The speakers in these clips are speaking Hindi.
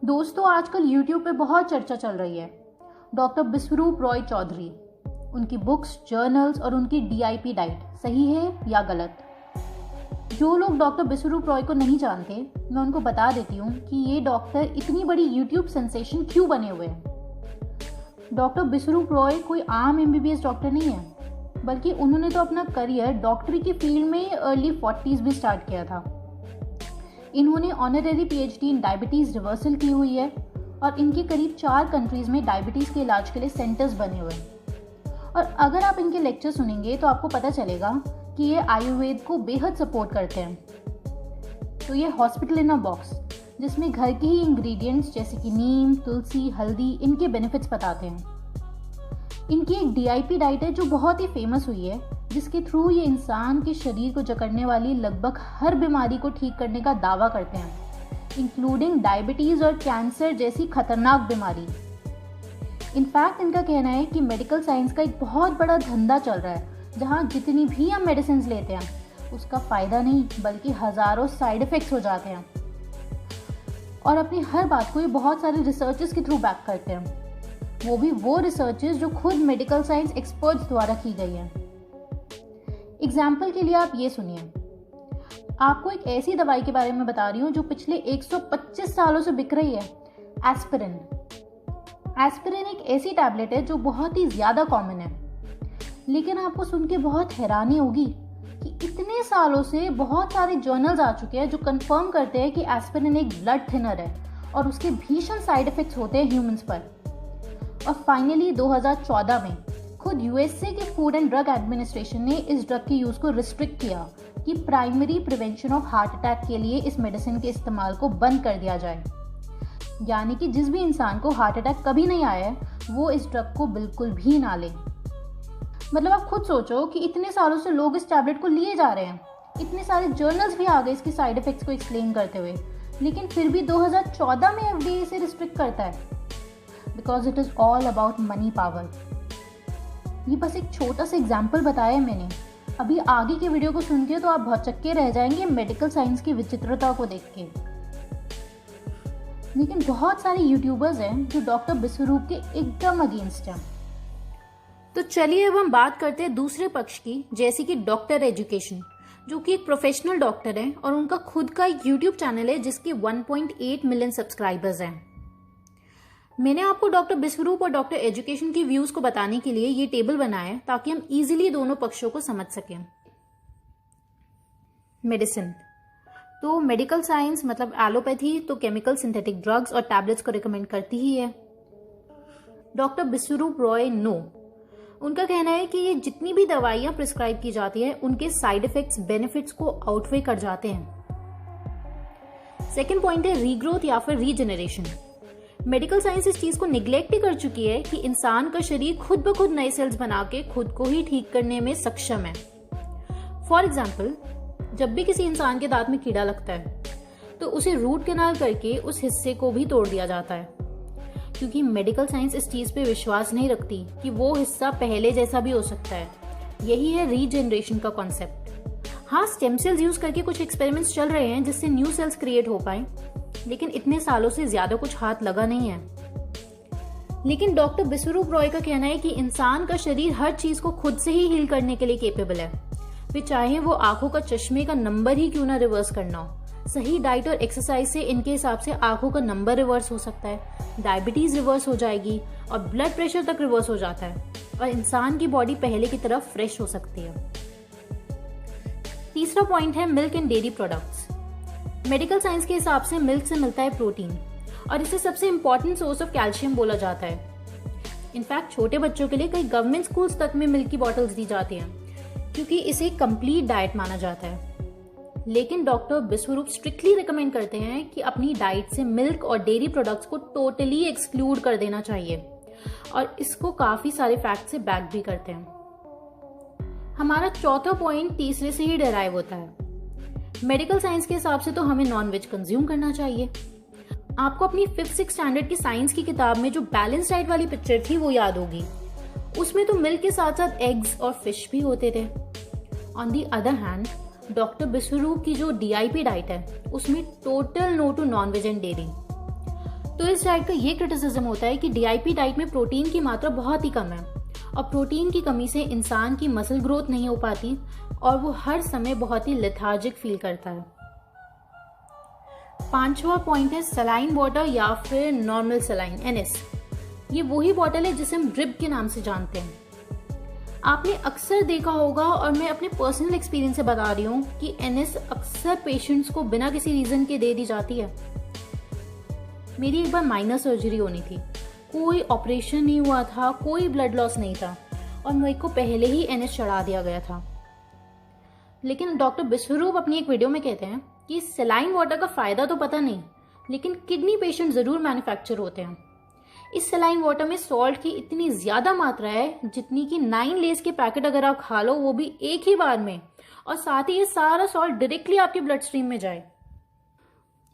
दोस्तों, आजकल YouTube पे बहुत चर्चा चल रही है डॉक्टर बिस्वरूप रॉय चौधरी, उनकी बुक्स, जर्नल्स और उनकी DIP डाइट सही है या गलत। जो लोग डॉक्टर बिस्वरूप रॉय को नहीं जानते, मैं उनको बता देती हूँ कि ये डॉक्टर इतनी बड़ी YouTube सेंसेशन क्यों बने हुए हैं। डॉक्टर बिस्वरूप रॉय कोई आम MBBS डॉक्टर नहीं है, बल्कि उन्होंने तो अपना करियर डॉक्टरी की फील्ड में अर्ली 40s में स्टार्ट किया था। इन्होंने ऑनररी PhD इन डायबिटीज़ रिवर्सल की हुई है और इनके करीब 4 कंट्रीज़ में डायबिटीज़ के इलाज के लिए सेंटर्स बने हुए हैं। और अगर आप इनके लेक्चर सुनेंगे तो आपको पता चलेगा कि ये आयुर्वेद को बेहद सपोर्ट करते हैं। तो ये हॉस्पिटल इन अ बॉक्स, जिसमें घर के ही इंग्रेडिएंट्स जैसे कि नीम, तुलसी, हल्दी, इनके बेनिफिट्स बताते हैं। इनकी एक DIP डाइट है जो बहुत ही फेमस हुई है, जिसके थ्रू ये इंसान के शरीर को जकड़ने वाली लगभग हर बीमारी को ठीक करने का दावा करते हैं, इंक्लूडिंग डायबिटीज़ और कैंसर जैसी खतरनाक बीमारी। इनफैक्ट इनका कहना है कि मेडिकल साइंस का एक बहुत बड़ा धंधा चल रहा है, जहाँ जितनी भी हम मेडिसिन लेते हैं उसका फ़ायदा नहीं बल्कि हज़ारों साइड इफ़ेक्ट्स हो जाते हैं। और अपनी हर बात को ये बहुत सारे रिसर्चेस के थ्रू बैक करते हैं, वो रिसर्चेस जो खुद मेडिकल साइंस एक्सपर्ट्स द्वारा की गई हैं। एग्जाम्पल के लिए आप ये सुनिए, आपको एक ऐसी दवाई के बारे में बता रही हूँ जो पिछले 125 सालों से बिक रही है, एस्पिरिन। एस्पिरिन एक ऐसी टैबलेट है जो बहुत ही ज़्यादा कॉमन है, लेकिन आपको सुन के बहुत हैरानी होगी कि इतने सालों से बहुत सारे जर्नल्स आ चुके हैं जो कंफर्म करते हैं कि एस्पिरिन एक ब्लड थिनर है और उसके भीषण साइड इफ़ेक्ट्स होते हैं ह्यूमंस पर। और फाइनली 2014 में खुद USA के फूड एंड ड्रग एडमिनिस्ट्रेशन ने इस ड्रग के यूज़ को रिस्ट्रिक्ट किया कि primary prevention of heart attack के लिए इस मेडिसिन के इस्तेमाल को बंद कर दिया जाए। यानी कि जिस भी इंसान को हार्ट अटैक कभी नहीं आया है वो इस ड्रग को बिल्कुल भी ना ले। मतलब आप खुद सोचो कि इतने सालों से लोग इस टैबलेट को लिए जा रहे हैं, इतने सारे जर्नल्स भी आ गए इसके साइड इफेक्ट्स को एक्सप्लेन करते हुए, लेकिन फिर भी 2014 में FDA इसे रिस्ट्रिक्ट करता है, because it is all about money power. ये बस एक छोटा सा एग्जाम्पल बताया मैंने। अभी आगे के वीडियो को सुन के तो आप भौचक्के रह जाएंगे मेडिकल साइंस की विचित्रता को देख के। लेकिन बहुत सारे यूट्यूबर्स हैं जो डॉक्टर बिस्वरूप के एकदम अगेंस्ट हैं। तो चलिए अब हम बात करते हैं दूसरे पक्ष की, जैसे कि डॉक्टर एजुकेशन, जो कि एक प्रोफेशनल डॉक्टर है और उनका खुद का एक यूट्यूब चैनल है जिसके 1.8 मिलियन सब्सक्राइबर्स हैं। मैंने आपको डॉक्टर बिस्वरूप और डॉक्टर एजुकेशन की व्यूज को बताने के लिए ये टेबल बनाया है ताकि हम इजीली दोनों पक्षों को समझ सकें। मेडिसिन तो मेडिकल साइंस मतलब एलोपैथी तो केमिकल सिंथेटिक ड्रग्स और टैबलेट्स को रिकमेंड करती ही है। डॉक्टर बिस्वरूप रॉय नो, उनका कहना है कि ये जितनी भी दवाइयां प्रिस्क्राइब की जाती है उनके साइड इफेक्ट्स बेनिफिट्स को आउटवे कर जाते हैं। सेकेंड पॉइंट है रीग्रोथ या फिर रीजेनरेशन। मेडिकल साइंस इस चीज को निग्लेक्ट ही कर चुकी है कि इंसान का शरीर खुद ब खुद नए सेल्स बना के खुद को ही ठीक करने में सक्षम है। फॉर एग्जाम्पल, जब भी किसी इंसान के दांत में कीड़ा लगता है तो उसे रूट कैनाल करके उस हिस्से को भी तोड़ दिया जाता है, क्योंकि मेडिकल साइंस इस चीज पे विश्वास नहीं रखती कि वो हिस्सा पहले जैसा भी हो सकता है। यही है रीजेनरेशन का कॉन्सेप्ट। हाँ, स्टेम सेल्स यूज करके कुछ एक्सपेरिमेंट्स चल रहे हैं जिससे न्यू सेल्स क्रिएट हो पाए, लेकिन इतने सालों से ज्यादा कुछ हाथ लगा नहीं है। लेकिन डॉक्टर बिस्वरूप रॉय का कहना है कि इंसान का शरीर हर चीज को खुद से ही हील करने के लिए केपेबल है, वे चाहे वो आंखों का चश्मे का नंबर ही क्यों ना रिवर्स करना हो। सही डाइट और एक्सरसाइज से इनके हिसाब से आंखों का नंबर रिवर्स हो सकता है, डायबिटीज रिवर्स हो जाएगी और ब्लड प्रेशर तक रिवर्स हो जाता है और इंसान की बॉडी पहले की तरफ फ्रेश हो सकती है। तीसरा पॉइंट है milk and dairy products. Medical science के हिसाब से मिल्क से मिलता है प्रोटीन और इसे सबसे इंपॉर्टेंट सोर्स ऑफ कैल्शियम बोला जाता है। इनफैक्ट छोटे बच्चों के लिए कई गवर्नमेंट स्कूल्स तक में मिल्क की बॉटल्स दी जाती हैं, क्योंकि इसे कंप्लीट डाइट माना जाता है। लेकिन डॉक्टर बिस्वरूप स्ट्रिक्टली रिकमेंड करते हैं कि अपनी डाइट से मिल्क और डेयरी प्रोडक्ट्स को टोटली एक्सक्लूड कर देना चाहिए, और इसको काफी सारे फैक्ट से बैक भी करते हैं। हमारा चौथा पॉइंट तीसरे से ही डेराइव होता है। मेडिकल साइंस के हिसाब से तो हमें नॉनवेज कंज्यूम करना चाहिए। आपको अपनी 5th-6th स्टैंडर्ड की साइंस की किताब में जो बैलेंस डाइट वाली पिक्चर थी वो याद होगी। उसमें तो मिल्क के साथ साथ एग्स और फिश भी होते थे। On the other hand doctor Biswaroop की जो DIP डाइट है उसमें total no to nonveg and dairy. तो इस डाइट का ये क्रिटिसिज्म होता है कि DIP डाइट में प्रोटीन की मात्रा बहुत ही कम है और प्रोटीन की कमी से इंसान की मसल ग्रोथ नहीं हो पाती और वो हर समय बहुत ही लेथार्जिक फील करता है। 5वां पॉइंट है सलाइन वाटर या फिर नॉर्मल सलाइन NS। ये वही बॉटल है जिसे हम ड्रिप के नाम से जानते हैं। आपने अक्सर देखा होगा और मैं अपने पर्सनल एक्सपीरियंस से बता रही हूँ कि NS अक्सर पेशेंट्स को बिना किसी रीजन के दे दी जाती है। मेरी एक बार माइनर सर्जरी होनी थी, कोई ऑपरेशन नहीं हुआ था, कोई ब्लड लॉस नहीं था और मेरे को पहले ही NS चढ़ा दिया गया था। लेकिन डॉक्टर बिस्वरूप अपनी एक वीडियो में कहते हैं कि सलाइन वाटर का फायदा तो पता नहीं, लेकिन किडनी पेशेंट जरूर मैन्युफैक्चर होते हैं। इस सलाइन वाटर में सॉल्ट की इतनी ज्यादा मात्रा है जितनी कि 9 लेस के पैकेट अगर आप खा लो वो भी एक ही बार में, और साथ ही ये सारा सॉल्ट डायरेक्टली आपके ब्लड स्ट्रीम में जाए।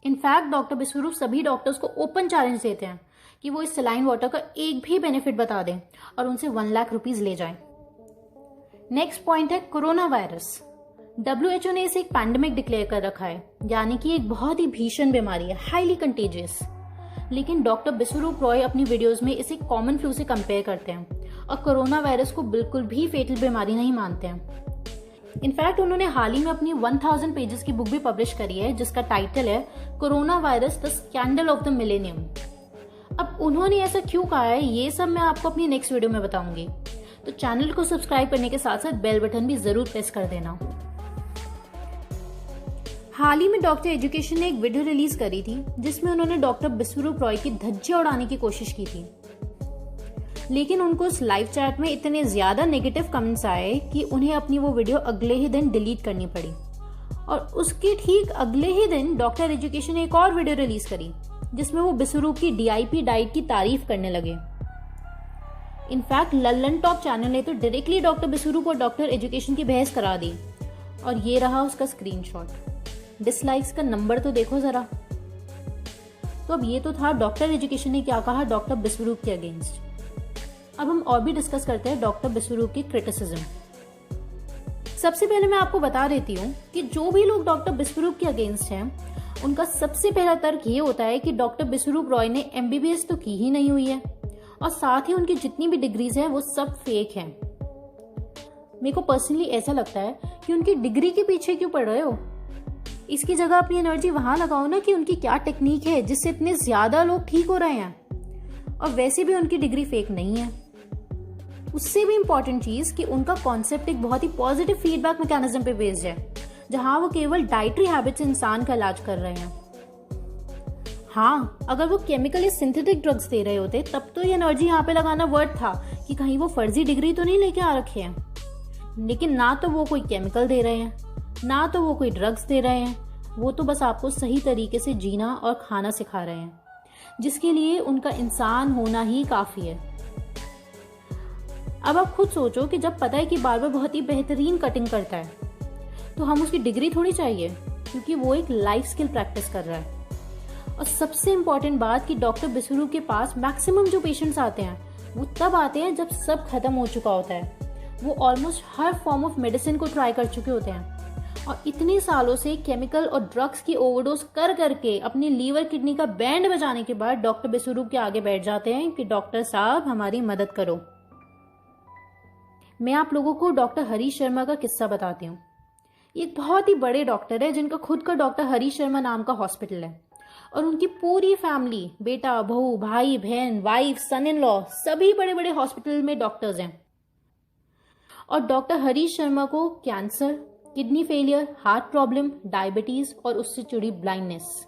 इनफैक्ट डॉक्टर बिस्वरूप सभी डॉक्टर्स को ओपन चैलेंज देते हैं कि वो इस सलाइन वाटर का एक भी बेनिफिट बता दें और उनसे 1 लाख रुपीज ले जाएं। नेक्स्ट पॉइंट है कोरोना वायरस। WHO ने इसे एक पैंडेमिक डिक्लेयर कर रखा है, यानी कि एक बहुत ही भीषण बीमारी है, हाईली कंटेजियस। लेकिन डॉक्टर बिस्वरूप रॉय अपनी वीडियोस में इसे कॉमन फ्लू से कंपेयर करते हैं और कोरोना वायरस को बिल्कुल भी फेटल बीमारी नहीं मानते हैं। इनफैक्ट उन्होंने हाल ही में अपनी 1000 पेजेस की बुक भी पब्लिश करी है जिसका टाइटल है corona virus the scandal of the millennium. अब उन्होंने ऐसा क्यों कहा है ये सब मैं आपको अपनी नेक्स्ट वीडियो में बताऊंगी, तो चैनल को सब्सक्राइब करने के साथ साथ बेल बटन भी जरूर प्रेस कर देना। हाल ही में डॉक्टर एजुकेशन ने एक वीडियो रिलीज करी थी जिसमें उन्होंने डॉक्टर बिस्वरूप रॉय की धज्जियां उड़ाने की कोशिश की थी, लेकिन उनको उस लाइव चैट में इतने ज्यादा नेगेटिव कमेंट्स आए कि उन्हें अपनी वो वीडियो अगले ही दिन डिलीट करनी पड़ी। और उसके ठीक अगले ही दिन डॉक्टर एजुकेशन ने एक और वीडियो रिलीज करी जिसमें वो बिस्वरूप की DIP डाइट की तारीफ करने लगे। इनफैक्ट लल्लन टॉप चैनल ने तो डायरेक्टली डॉक्टर बिस्वरूप और डॉक्टर एजुकेशन की बहस करा दी, और ये रहा उसका स्क्रीनशॉट। डिसलाइक्स का नंबर तो देखो जरा। तो अब ये तो था डॉक्टर एजुकेशन ने क्या कहा डॉक्टर बिस्वरूप के अगेंस्ट। अब हम और भी डिस्कस करते हैं डॉक्टर बिस्वरूप की क्रिटिसिज्म। सबसे पहले मैं आपको बता देती हूँ कि जो भी लोग डॉक्टर बिस्वरूप के अगेंस्ट हैं उनका सबसे पहला तर्क ये होता है कि डॉक्टर बिस्वरूप रॉय ने MBBS तो की ही नहीं हुई है और साथ ही उनकी जितनी भी डिग्रीज हैं वो सब फेक हैं। मेरे को पर्सनली ऐसा लगता है कि उनकी डिग्री के पीछे क्यों पड़ रहे हो, इसकी जगह अपनी एनर्जी वहां लगाओ ना कि उनकी क्या टेक्निक है जिससे इतने ज्यादा लोग ठीक हो रहे हैं। और वैसे भी उनकी डिग्री फेक नहीं है। उससे भी इंपॉर्टेंट चीज कि उनका कॉन्सेप्ट एक बहुत ही पॉजिटिव फीडबैक मैकेनिज्म पे बेस्ड है, जहां वो केवल डाइटरी हैबिट से इंसान का इलाज कर रहे हैं। हाँ, अगर वो केमिकल या सिंथेटिक ड्रग्स दे रहे होते तब तो ये एनर्जी यहाँ पे लगाना वर्थ था कि कहीं वो फर्जी डिग्री तो नहीं लेके आ रखे हैं। लेकिन ना तो वो कोई केमिकल दे रहे हैं, ना तो वो कोई ड्रग्स दे रहे हैं, वो तो बस आपको सही तरीके से जीना और खाना सिखा रहे हैं, जिसके लिए उनका इंसान होना ही काफी है। अब आप खुद सोचो कि जब पता है कि बार्बर बहुत ही बेहतरीन कटिंग करता है तो हम उसकी डिग्री थोड़ी चाहिए, क्योंकि वो एक लाइफ स्किल प्रैक्टिस कर रहा है। और सबसे इम्पॉर्टेंट बात कि डॉक्टर बिस्वरूप के पास मैक्सिमम जो पेशेंट्स आते हैं वो तब आते हैं जब सब खत्म हो चुका होता है। वो almost her form of medicine को ट्राई कर चुके होते हैं और इतने सालों से केमिकल और ड्रग्स की ओवरडोज कर करके अपनी लीवर किडनी का बैंड बजाने के बाद डॉक्टर बिस्वरूप के आगे बैठ जाते हैं कि डॉक्टर साहब हमारी मदद करो। मैं आप लोगों को डॉक्टर हरीश शर्मा का किस्सा बताती हूँ। एक बहुत ही बड़े डॉक्टर है जिनका खुद का डॉक्टर हरीश शर्मा नाम का हॉस्पिटल है और उनकी पूरी फैमिली, बेटा, बहू, भाई, बहन, वाइफ, सन इन लॉ, सभी बड़े बड़े हॉस्पिटल में डॉक्टर्स हैं। और डॉक्टर हरीश शर्मा को cancer, kidney failure, heart problem, diabetes और उससे जुड़ी ब्लाइंडनेस,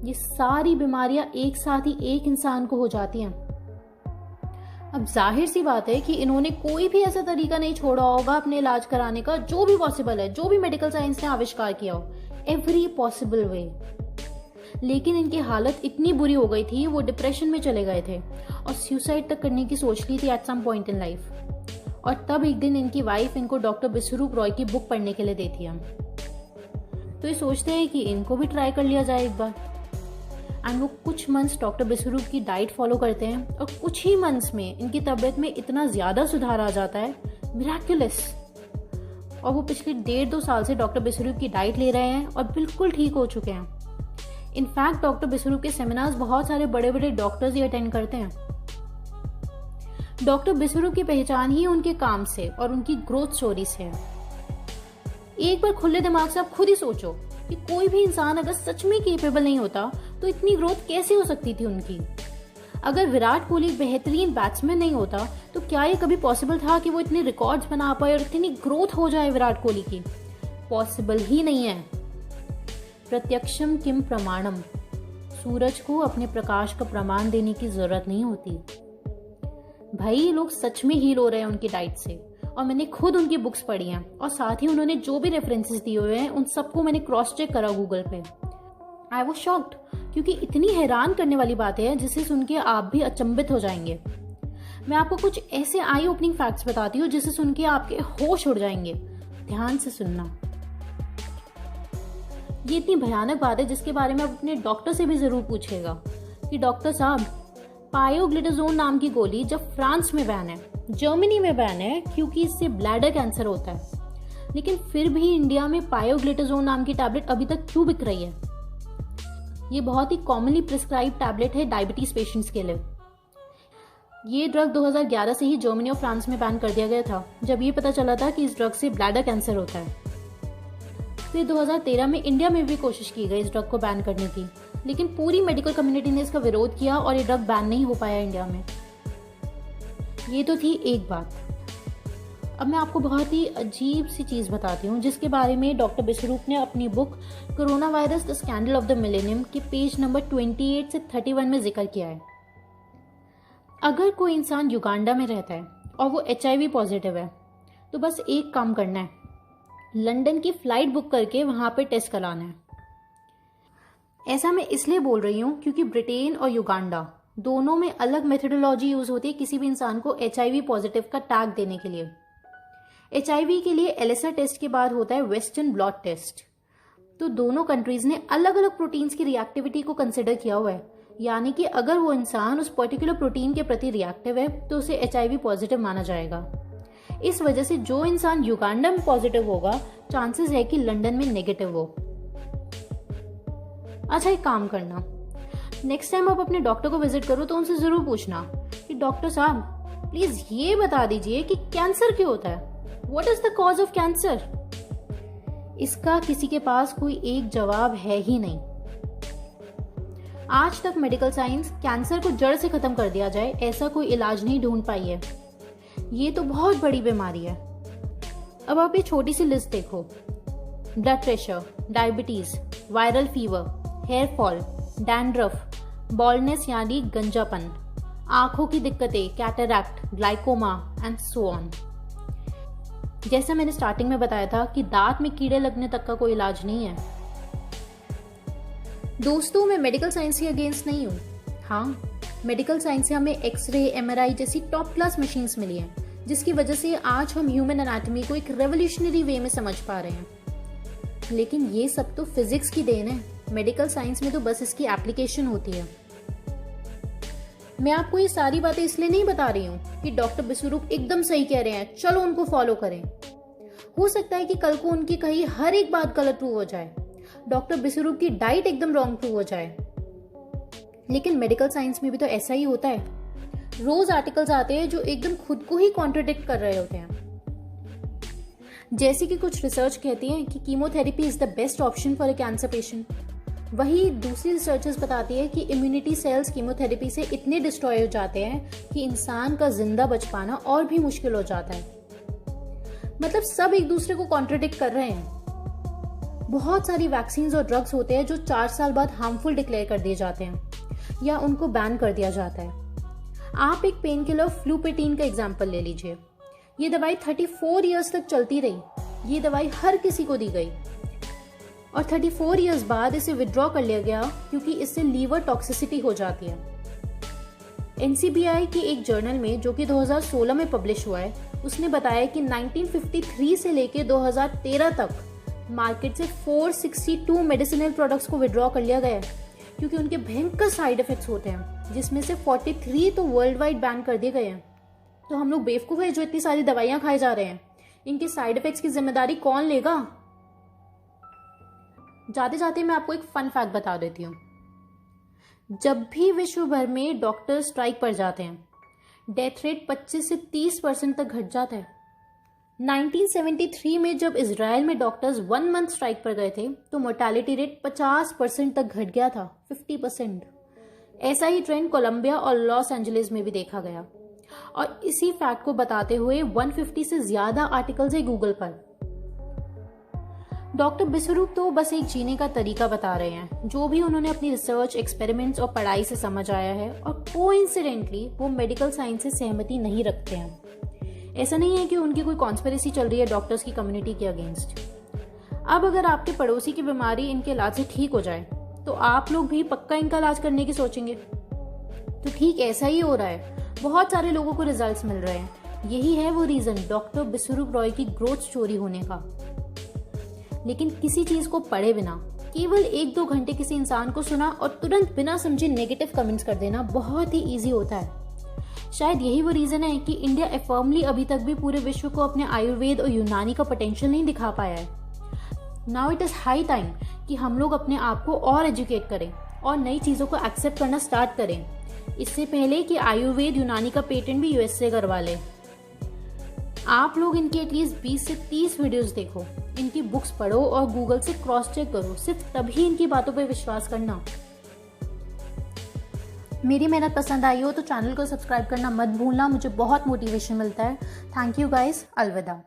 ये सारी बीमारियां एक साथ ही एक इंसान को हो जाती हैं। अब जाहिर सी बात है कि इन्होंने कोई भी ऐसा तरीका नहीं छोड़ा होगा अपने इलाज कराने का जो भी पॉसिबल है, जो भी मेडिकल साइंस ने आविष्कार किया हो, एवरी पॉसिबल वे। लेकिन इनकी हालत इतनी बुरी हो गई थी, वो डिप्रेशन में चले गए थे और सुसाइड तक करने की सोच ली थी at some point in life. और तब एक दिन इनकी वाइफ इनको डॉक्टर बिस्वरूप रॉय की बुक पढ़ने के लिए देती है। तो ये सोचते हैं कि इनको भी ट्राई कर लिया जाए एक बार। एंड वो कुछ मंथ्स डॉक्टर बिस्वरूप की डाइट फॉलो करते हैं और कुछ ही मंथ्स में इनकी तबीयत में इतना ज्यादा सुधार आ जाता है, मिराक्युलस। और वो पिछले 1.5-2 साल से डॉक्टर बिस्वरूप की डाइट ले रहे हैं और बिल्कुल ठीक हो चुके हैं। इनफैक्ट डॉक्टर बिस्वरूप के सेमिनार्स बहुत सारे बड़े बड़े डॉक्टर्स ही अटेंड करते हैं। डॉक्टर बिस्वरूप की पहचान ही उनके काम से और उनकी ग्रोथ स्टोरी से है। एक बार खुले दिमाग से आप खुद ही सोचो कि कोई भी इंसान अगर सच में केपेबल नहीं होता तो इतनी ग्रोथ कैसे हो सकती थी उनकी। अगर विराट कोहली एक बेहतरीन बैट्समैन नहीं होता तो क्या ये कभी पॉसिबल था कि वो इतने रिकॉर्ड्स बना पाए और इतनी ग्रोथ हो जाए विराट कोहली की? पॉसिबल ही नहीं है। प्रत्यक्षम किम प्रमाणम, सूरज को अपने प्रकाश का प्रमाण देने की जरूरत नहीं होती। भाई ये लोग सच में हील हो रहे हैं उनकी डाइट से, और मैंने खुद उनकी बुक्स पढ़ी हैं और साथ ही उन्होंने जो भी रेफरेंसेस दिए हुए हैं उन सबको मैंने क्रॉस चेक करा गूगल पे। आई वाज शॉक्ड, क्योंकि इतनी हैरान करने वाली बातें हैं जिसे सुन के आप भी अचंभित हो जाएंगे। मैं आपको कुछ ऐसे आई ओपनिंग फैक्ट्स बताती हूँ जिसे सुन के आपके होश उड़ जाएंगे। ध्यान से सुनना। ये इतनी भयानक बात है जिसके बारे में आप अपने डॉक्टर से भी जरूर पूछेगा कि डॉक्टर साहब, पायोग्लिटाजोन नाम की गोली जब फ्रांस में बैन है, जर्मनी में बैन है क्योंकि इससे ब्लैडर कैंसर होता है, लेकिन फिर भी इंडिया में पायोग्लिटाजोन नाम की टैबलेट अभी तक क्यों बिक रही है? ये बहुत ही कॉमनली प्रिस्क्राइब टैबलेट है डायबिटीज पेशेंट्स के लिए। ये ड्रग 2011 से ही जर्मनी और फ्रांस में बैन कर दिया गया था, जब ये पता चला था कि इस ड्रग से ब्लैडर कैंसर होता है। फिर 2013 में इंडिया में भी कोशिश की गई इस ड्रग को बैन करने की, लेकिन पूरी मेडिकल कम्युनिटी ने इसका विरोध किया और ये ड्रग बैन नहीं हो पाया इंडिया में। ये तो थी एक बात। अब मैं आपको बहुत ही अजीब सी चीज़ बताती हूँ जिसके बारे में डॉक्टर बिस्वरूप ने अपनी book corona virus the scandal of the millennium के पेज नंबर 28 से 31 में जिक्र किया है। अगर कोई इंसान युगांडा में रहता है और वो HIV पॉजिटिव है तो बस एक काम करना है, लंदन की फ्लाइट बुक करके वहाँ पे टेस्ट कराना है। ऐसा मैं इसलिए बोल रही हूँ क्योंकि ब्रिटेन और युगांडा दोनों में अलग मेथोडोलॉजी यूज होती है किसी भी इंसान को HIV पॉजिटिव का टैग देने के लिए। HIV के लिए एलिसा टेस्ट के बाद होता है वेस्टर्न ब्लॉट टेस्ट। तो दोनों कंट्रीज ने अलग अलग प्रोटीन्स की रिएक्टिविटी को कंसिडर किया हुआ है, यानी कि अगर वो इंसान उस पर्टिकुलर प्रोटीन के प्रति रिएक्टिव है तो उसे HIV पॉजिटिव माना जाएगा। इस वजह से जो इंसान युगांडा में पॉजिटिव होगा, चांसेस है कि लंदन में नेगेटिव हो। अच्छा, एक काम करना, नेक्स्ट टाइम आप अपने डॉक्टर को विजिट करो तो उनसे जरूर पूछना कि डॉक्टर साहब प्लीज ये बता दीजिए कि कैंसर क्यों होता है, what is the cause of cancer. इसका किसी के पास कोई एक जवाब है ही नहीं। आज तक मेडिकल साइंस कैंसर को जड़ से खत्म कर दिया जाए ऐसा कोई इलाज नहीं ढूंढ पाई है। ये तो बहुत बड़ी बीमारी है। अब आप ये छोटी सी लिस्ट देखो, blood pressure, diabetes, viral fever, hair fall, dandruff, baldness यानी गंजापन, आंखों की दिक्कतें, cataract, glaucoma and so on. जैसा मैंने स्टार्टिंग में बताया था कि दांत में कीड़े लगने तक का कोई इलाज नहीं है। दोस्तों, मैं मेडिकल साइंस के अगेंस्ट नहीं हूँ। हाँ, मेडिकल साइंस से हमें एक्सरे, MRI जैसी टॉप क्लास मशीन्स मिली हैं, जिसकी वजह से आज हम ह्यूमन एनाटॉमी को एक रेवोल्यूशनरी वे में समझ पा रहे हैं। लेकिन ये सब तो फिजिक्स की देन है, मेडिकल साइंस में तो बस इसकी एप्लीकेशन होती है। मैं आपको ये सारी बातें इसलिए नहीं बता रही हूँ कि डॉक्टर बिस्वरूप एकदम सही कह रहे हैं, चलो उनको फॉलो करें। हो सकता है कि कल को उनकी कही हर एक बात गलत प्रूव हो जाए, डॉक्टर बिस्वरूप की डाइट एकदम रॉन्ग प्रूव हो जाए। लेकिन मेडिकल साइंस में भी तो ऐसा ही होता है। रोज आर्टिकल्स आते हैं जो एकदम खुद को ही कॉन्ट्रडिक्ट कर रहे होते हैं। जैसे कि कुछ रिसर्च कहती है कि chemotherapy is the best option for a cancer patient, वही दूसरी रिसर्चर्स बताती है कि इम्यूनिटी सेल्स कीमोथेरेपी से इतने डिस्ट्रॉय हो जाते हैं कि इंसान का जिंदा बच पाना और भी मुश्किल हो जाता है। मतलब सब एक दूसरे को कॉन्ट्रडिक्ट कर रहे हैं। बहुत सारी वैक्सीन्स और ड्रग्स होते हैं जो 4 साल बाद हार्मफुल डिक्लेयर कर दिए जाते हैं या उनको बैन कर दिया जाता है। आप एक पेन किलर फ्लूपेटीन का एग्जाम्पल ले लीजिए। ये दवाई 34 इयर्स तक चलती रही। ये दवाई हर किसी को दी गई और 34 इयर्स बाद इसे विड्रॉ कर लिया गया क्योंकि इससे लीवर टॉक्सिसिटी हो जाती है। NCBI की एक जर्नल में जो कि 2016 में पब्लिश हुआ है, उसने बताया कि 1953 से लेके 2013 तक मार्केट से 462 मेडिसिनल प्रोडक्ट्स को विड्रॉ कर लिया गया है क्योंकि उनके भयंकर साइड इफेक्ट्स होते हैं, जिसमें से 43 तो वर्ल्ड वाइड बैन कर दिए गए हैं। तो हम लोग बेवकूफ है जो इतनी सारी दवाइयां खाए जा रहे हैं। इनके साइड इफेक्ट्स की जिम्मेदारी कौन लेगा? जाते जाते मैं आपको एक फन फैक्ट बता देती हूँ। जब भी विश्व भर में डॉक्टर स्ट्राइक पर जाते हैं, डेथ रेट 25 से 30% तक घट जाता है। 1973 में जब इजराइल में डॉक्टर्स 1 मंथ स्ट्राइक पर गए थे तो मोर्टेलिटी रेट 50% तक घट गया था, 50%। ऐसा ही ट्रेंड कोलंबिया और लॉस एंजलिस में भी देखा गया। और इसी फैक्ट को बताते हुए 150 से ज्यादा आर्टिकल्स है गूगल पर। डॉक्टर बिस्वरूप तो बस एक जीने का तरीका बता रहे हैं, जो भी उन्होंने अपनी रिसर्च, एक्सपेरिमेंट्स और पढ़ाई से समझ आया है, और कोइंसिडेंटली वो मेडिकल साइंस से सहमति नहीं रखते हैं। ऐसा नहीं है कि उनकी कोई कॉन्स्पिरेसी चल रही है डॉक्टर्स की कम्युनिटी के अगेंस्ट। अब अगर आपके पड़ोसी की बीमारी इनके इलाज से ठीक हो जाए तो आप लोग भी पक्का इनका इलाज करने की सोचेंगे। तो ठीक ऐसा ही हो रहा है, बहुत सारे लोगों को रिजल्ट्स मिल रहे हैं। यही है वो रीजन डॉक्टर बिस्वरूप रॉय की ग्रोथ स्टोरी होने का। लेकिन किसी चीज को पढ़े बिना केवल 1-2 घंटे किसी इंसान को सुना और तुरंत बिना समझे नेगेटिव कमेंट्स कर देना बहुत ही इजी होता है। शायद यही वो रीजन है कि इंडिया एफर्मली अभी तक भी पूरे विश्व को अपने आयुर्वेद और यूनानी का पोटेंशियल नहीं दिखा पाया है। Now it is high time कि हम लोग अपने आप को और एजुकेट करें और नई चीजों को एक्सेप्ट करना स्टार्ट करें, इससे पहले कि आयुर्वेद यूनानी का पेटेंट भी यूएस से करवा ले। आप लोग इनके एटलीस्ट 20 से 30 वीडियोस देखो, इनकी बुक्स पढ़ो और गूगल से क्रॉस चेक करो, सिर्फ तभी इनकी बातों पर विश्वास करना। मेरी मेहनत पसंद आई हो तो चैनल को सब्सक्राइब करना मत भूलना, मुझे बहुत मोटिवेशन मिलता है। थैंक यू गाइस, अलविदा।